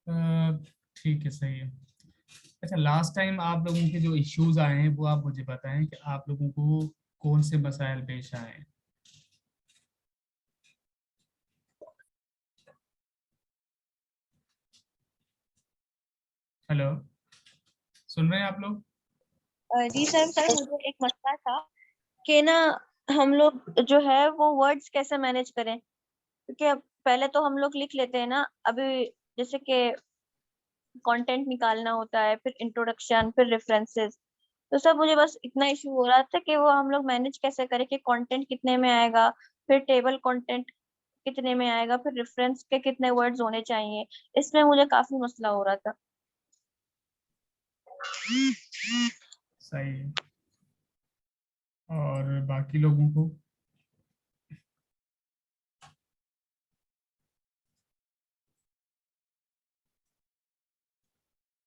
अ, ठीक है, सही है। अच्छा, लास्ट टाइम आप लोगों के जो इश्यूज आए हैं वो आप मुझे बताएं कि आप लोगों को कौन से मसाइल पेश आए हैं। हेलो, सुन रहे हैं आप लोग? जी सर, मुझे एक मसला था कि ना हम लोग जो है वो वर्ड्स कैसे मैनेज करें, क्योंकि अब पहले तो हम लोग लिख लेते हैं ना, अभी जैसे कि कंटेंट निकालना होता है, फिर इंट्रोडक्शन, फिर रेफरेंसेस। तो सर मुझे बस इतना इशू हो रहा था कि वो हम लोग मैनेज कैसे करें कि कंटेंट कितने में आएगा, फिर टेबल कंटेंट कितने में आएगा, फिर रेफरेंस के कितने वर्ड्स होने चाहिए। इसमें मुझे काफी मसला हो रहा था। सही है। और बाकी लोगों को?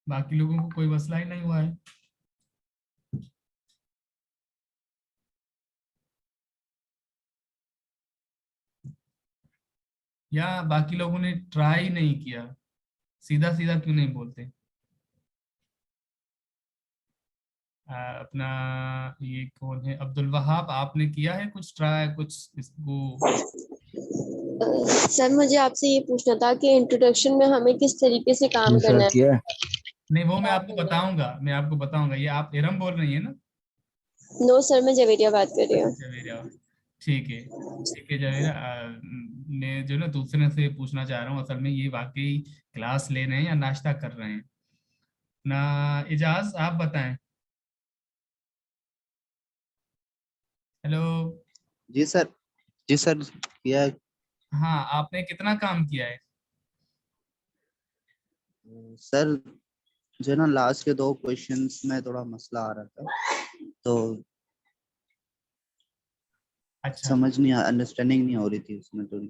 बाकी लोगों को कोई मसला ही नहीं हुआ है? या बाकी लोगों ने ट्राई नहीं किया? सीधा सीधा क्यों नहीं बोलते? अपना ये कौन है, अब्दुल वहाब, आपने किया है कुछ ट्राई, कुछ इसको? सर मुझे आपसे ये पूछना था कि इंट्रोडक्शन में हमें किस तरीके से काम जी करना सर है। किया है। नहीं, वो मैं आपको बताऊंगा। ये आप इरम बोल रही है ना? नो सर, मैं जवेरिया बात कर रही अच्छा, हूँ। जवेरा। ठीक है, ठीक है जवेरा। मैं जो ना दूसरे से पूछना चाह रहा हूँ, असल में ये वाकई क्लास ले रहे हैं या नाश्ता कर रहे हैं ना? इजाज, आप बताएं। हेलो। जी सर। जी सर, किया है। हाँ, आपने कितना काम किया है? सर जो है ना, लास्ट के दो क्वेश्चंस में थोड़ा मसला आ रहा था, तो अच्छा, समझ नहीं, अंडरस्टैंडिंग नहीं हो रही थी उसमें थोड़ी।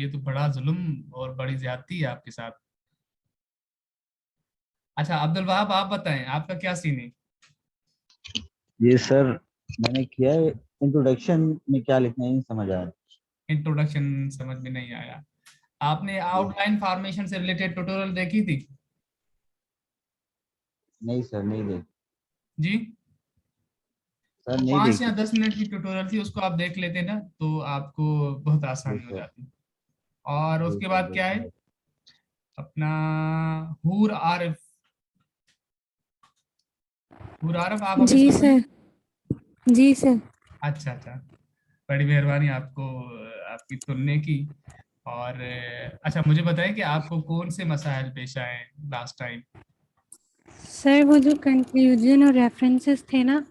ये तो बड़ा जुल्म और बड़ी ज्यादती है आपके साथ। अच्छा, अब्दुल वहाब, आप बताएं, आपका क्या सीन है? जी सर मैंने किया है। इंट्रोडक्शन में क्या लिखना है नहीं समझ आया। इंट्रोडक्शन समझ में नहीं आया? आपने जी आउटलाइन फॉर्मेशन से रिलेटेड ट्यूटोरियल देखी थी? नहीं सर, नहीं देखी। जी। सर वो नहीं 5 या 10 मिनट की देखी। ट्यूटोरियल थी, उसको आप देख लेते ना तो आपको बहुत जी आसानी हो सर। जाती। और जी उसके सर बाद क्या है? देखूंगा। अपना हूर आरिफ। हूर आरिफ, आप हमें जी सुन रहे हैं? सर। जी सर। अच्छा, अच्छा। बड़ी मेहरबानी आपको, आपकी सुनने की। और अच्छा, मुझे बताएं कि आपको कौन से मसाइल पेश आए लास्ट टाइम? सर वो जो कंक्लूजन और रेफरेंसेस थे ना,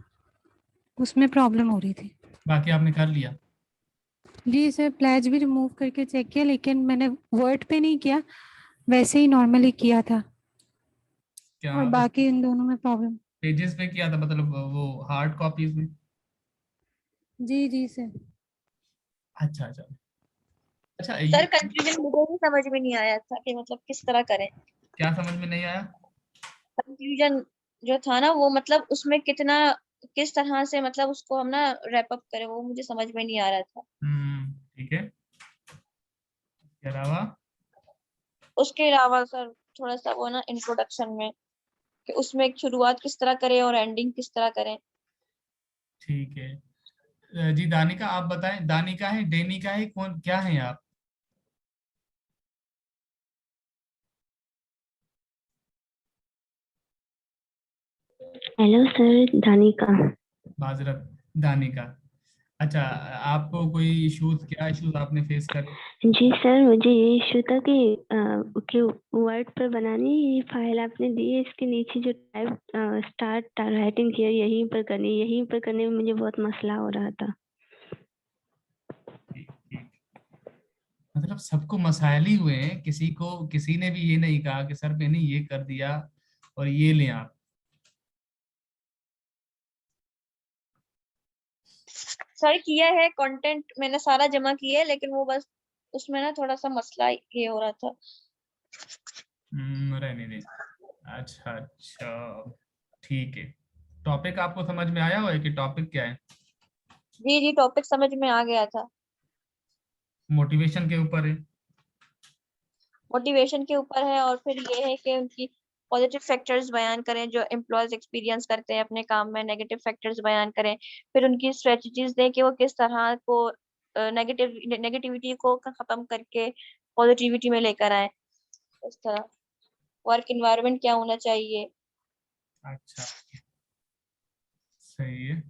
उसमें प्रॉब्लम हो रही थी। बाकी आपने कर लिया? जी सर, प्लेज भी रिमूव करके चेक किया, लेकिन मैंने वर्ड पे नहीं किया, वैसे ही नॉर्मली किया था। क्या और बाकी इन दोनों में प्रॉब्लम। पेजेस पे किया था, मतलब वो हार्ड कॉपीज में? जी जी सर। अच्छा, अच्छा। अच्छा, सर ये कंफ्यूजन मुझे भी समझ में नहीं आया था कि मतलब किस तरह करें। क्या समझ में नहीं आया? कंफ्यूजन जो था ना, वो मतलब उसमें कितना, किस तरह से मतलब उसको हम ना रैप अप करें, वो मुझे समझ में नहीं आ रहा था। ठीक है। इसके अलावा? उसके अलावा सर थोड़ा सा वो ना इंट्रोडक्शन में, कि उसमें एक शुरुआत किस तरह करें और एंडिंग किस तरह करें। ठीक है। जी दानिका, आप बताएं, दानिका है, डेनिका है, कौन क्या है आप? Hello sir, Danika. माजरत, दानिका। अच्छा, आपको कोई इश्यूज, क्या इश्यूज आपने फेस करे? जी सर, मुझे ये इशू था कि वर्ड पर बनानी ये फाइल आपने दी है, इसके नीचे जो टाइप स्टार्ट राइटिंग किया यहीं पर करने में मुझे बहुत मसला हो रहा था। ठीक, ठीक। मतलब सबको मसाइल ही हुए हैं, किसी ने भी ये नहीं कहा कि सर मैंने ये कर दिया और ये लें आप। सर किया है, कंटेंट मैंने सारा जमा किया है, लेकिन वो बस उसमें ना थोड़ा सा मसला ये हो रहा था। रहने दें। अच्छा, अच्छा। ठीक है। टॉपिक आपको समझ में आया हुआ है कि टॉपिक क्या है? जी जी, टॉपिक समझ में आ गया था। मोटिवेशन के ऊपर है? मोटिवेशन के ऊपर है, और फिर ये है कि उनकी पॉजिटिव फैक्टर्स बयान करें जो एम्प्लॉयज एक्सपीरियंस करते हैं अपने काम में, नेगेटिव फैक्टर्स बयान करें, फिर उनकी स्ट्रेटजीज दें कि वो किस तरह को नेगेटिविटी को खत्म करके पॉजिटिविटी में लेकर आए। इस तरह वर्क एनवायरनमेंट क्या होना चाहिए। अच्छा, सही है।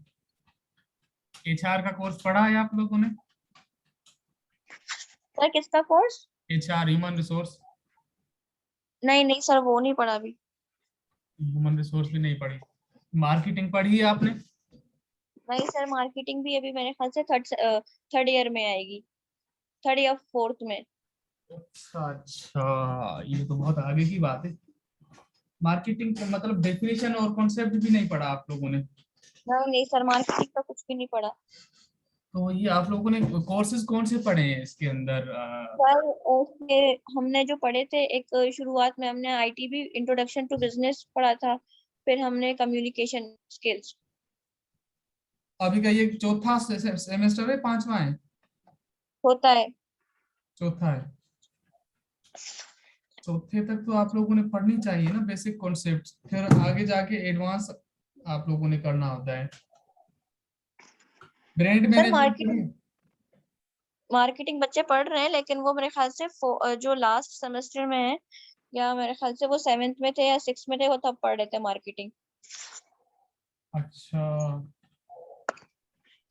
एचआर का कोर्स पढ़ा है आप लोगों ने? सर किसका कोर्स? HR, human resource. नहीं नहीं सर, वो नहीं पढ़ा अभी। ह्यूमन रिसोर्स भी नहीं पढ़ी। मार्केटिंग पढ़ी है आपने? नहीं सर, मार्केटिंग भी अभी मेरे ख्याल से थर्ड ईयर में आएगी, थर्ड या फोर्थ में। अच्छा अच्छा, ये तो बहुत आगे की बात है। मार्केटिंग का मतलब डेफिनेशन और कॉन्सेप्ट भी नहीं पढ़ा आप लोगों ने? नहीं नहीं सर, मार्केटिंग का कुछ भी नहीं पढ़ा। तो ये आप लोगों ने कोर्सेज कौन से पढ़े हैं इसके अंदर? सर उसके हमने जो पढ़े थे, एक शुरुआत में हमने आईटीबी इंट्रोडक्शन टू बिजनेस पढ़ा था, फिर हमने कम्युनिकेशन स्किल्स। अभी का ये चौथा सेमेस्टर है, पांचवा है? होता है। चौथा है। चौथे तक तो आप लोगों ने पढ़नी चाहिए ना बेसिक कॉन्सेप्ट, फिर आगे जाके एडवांस आप लोगों ने करना होता है। ब्रांड सर मैनेजमेंट मार्केटिंग बच्चे पढ़ रहे हैं, लेकिन वो मेरे ख्याल से जो लास्ट सेमेस्टर में है, या मेरे ख्याल से वो 7th में थे या 6th में थे, वो तब पढ़ रहे थे मार्केटिंग। अच्छा,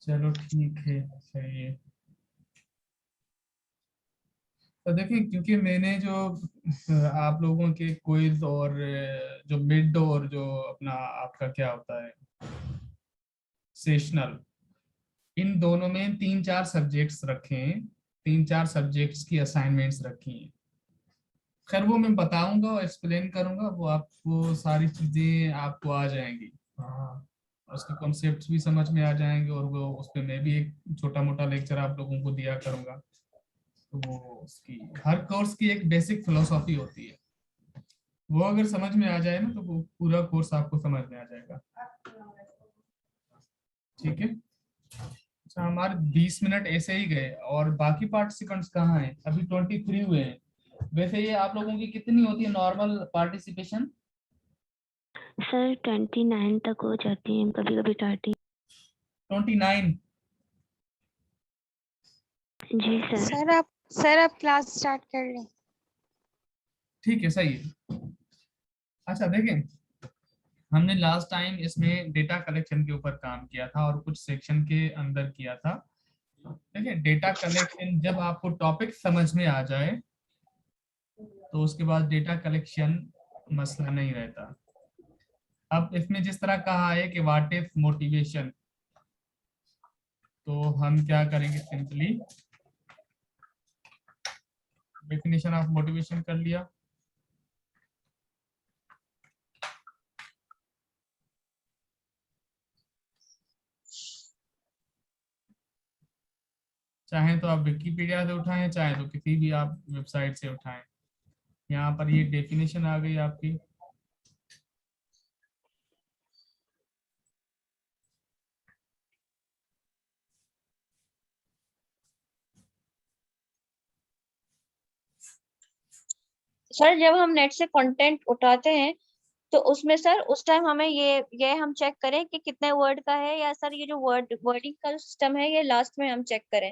चलो ठीक है, सही है। तो देखिए, क्योंकि मैंने जो आप लोगों के क्विज और जो मिड और जो अपना आपका क्या होता है सेशनल, इन दोनों में 3-4 सब्जेक्ट्स रखे हैं, 3-4 सब्जेक्ट्स की असाइनमेंट्स रखी हैं। खैर वो मैं बताऊंगा और एक्सप्लेन करूंगा, वो आपको सारी चीजें आपको आ जाएंगी। हाँ, उसके कॉन्सेप्ट्स भी समझ में आ जाएंगे, और वो उस पर मैं भी एक छोटा मोटा लेक्चर आप लोगों को दिया करूंगा। तो वो उसकी हर कोर्स की एक बेसिक फिलोसॉफी होती है, वो अगर समझ में आ जाए ना तो वो पूरा कोर्स आपको समझ में आ जाएगा। ठीक है। अच्छा, हमारे 20 मिनट ऐसे ही गए, और बाकी पार्टिसिपेंट्स कहाँ हैं? अभी 23 हुए हैं। वैसे ये आप लोगों की कितनी होती है नॉर्मल पार्टिसिपेशन? सर 29 तक हो जाती है, कभी कभी 30। 29? जी सर। सर आप क्लास स्टार्ट कर लें। ठीक है, सही है। अच्छा देखें, हमने लास्ट टाइम इसमें डेटा कलेक्शन के ऊपर काम किया था और कुछ सेक्शन के अंदर किया था। देखिए, डेटा कलेक्शन जब आपको टॉपिक समझ में आ जाए तो उसके बाद डेटा कलेक्शन मसला नहीं रहता। अब इसमें जिस तरह कहा है कि व्हाट इज मोटिवेशन, तो हम क्या करेंगे, सिंपली डेफिनेशन ऑफ मोटिवेशन कर लिया। चाहे तो आप विकिपीडिया से उठाएं, चाहे तो किसी भी आप वेबसाइट से उठाएं। यहाँ पर ये डेफिनेशन आ गई आपकी। सर जब हम नेट से कंटेंट उठाते हैं, तो उसमें सर उस टाइम हमें ये हम चेक करें कि कितने वर्ड का है, या सर ये जो वर्डिंग का सिस्टम है ये लास्ट में हम चेक करें?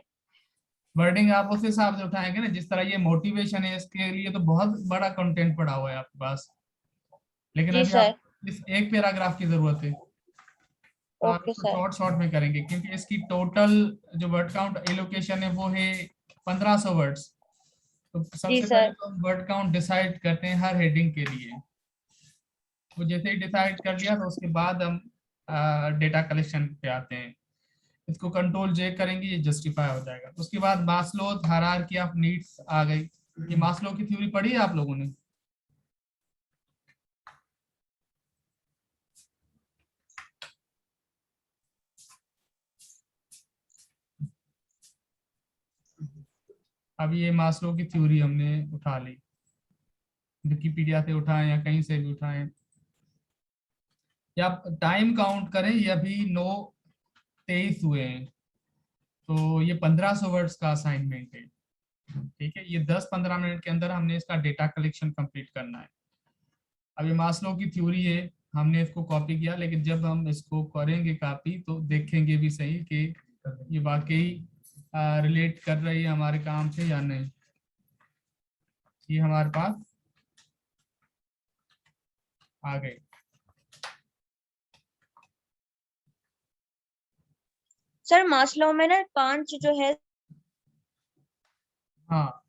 वर्डिंग आप उस हिसाब से उठाएंगे ना, जिस तरह ये मोटिवेशन है, इसके लिए तो बहुत बड़ा कंटेंट पड़ा हुआ है आपके पास, लेकिन जी अभी सर। आप इस एक पैराग्राफ की जरूरत है, तो आप ओके इसको सर। शॉर्ट शॉर्ट में करेंगे, क्योंकि इसकी टोटल जो वर्ड काउंट एलोकेशन है वो है 1500 वर्ड्स। तो जी सबसे पहले सर। तो हम वर्ड काउंट डिसाइड करते हैं हर हेडिंग के लिए। वो जैसे ही डिसाइड कर लिया तो उसके बाद हम डेटा कलेक्शन पे आते हैं। इसको कंट्रोल जे करेंगे, ये जस्टिफाई हो जाएगा। उसके बाद मास्लो हायरार्की ऑफ नीड्स आ गई। ये मास्लो की थ्योरी पढ़ी है आप लोगों ने? अब ये मास्लो की थ्योरी हमने उठा ली, विकिपीडिया से उठाएं या कहीं से भी उठाएं, या टाइम काउंट करें, ये अभी 9:23 हुए हैं, तो ये 1500 वर्ड्स का असाइनमेंट है। ठीक है, ये 10-15 मिनट के अंदर हमने इसका डेटा कलेक्शन कंप्लीट करना है। अब ये मास्लो की थ्योरी है, हमने इसको कॉपी किया, लेकिन जब हम इसको करेंगे कॉपी तो देखेंगे भी सही कि ये वाकई रिलेट कर रही है हमारे काम से या नहीं। ये हमारे पास आ गई। सर मास्लो में ना 5 जो है, हाँ,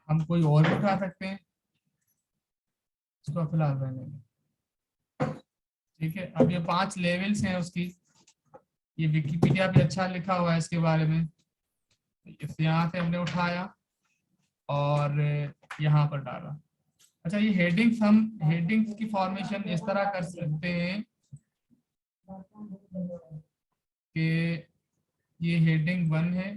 हम कोई और भी उठा सकते हैं, इसको फिलहाल रहने दें। ठीक है, अब ये 5 लेवल्स हैं उसकी, ये विकिपीडिया पे अच्छा लिखा हुआ है इसके बारे में। इस यहाँ से हमने उठाया और यहाँ पर डाला। अच्छा, ये हेडिंग्स, हम हेडिंग्स की फॉर्मेशन इस तरह कर सकते हैं कि ये हेडिंग 1 है,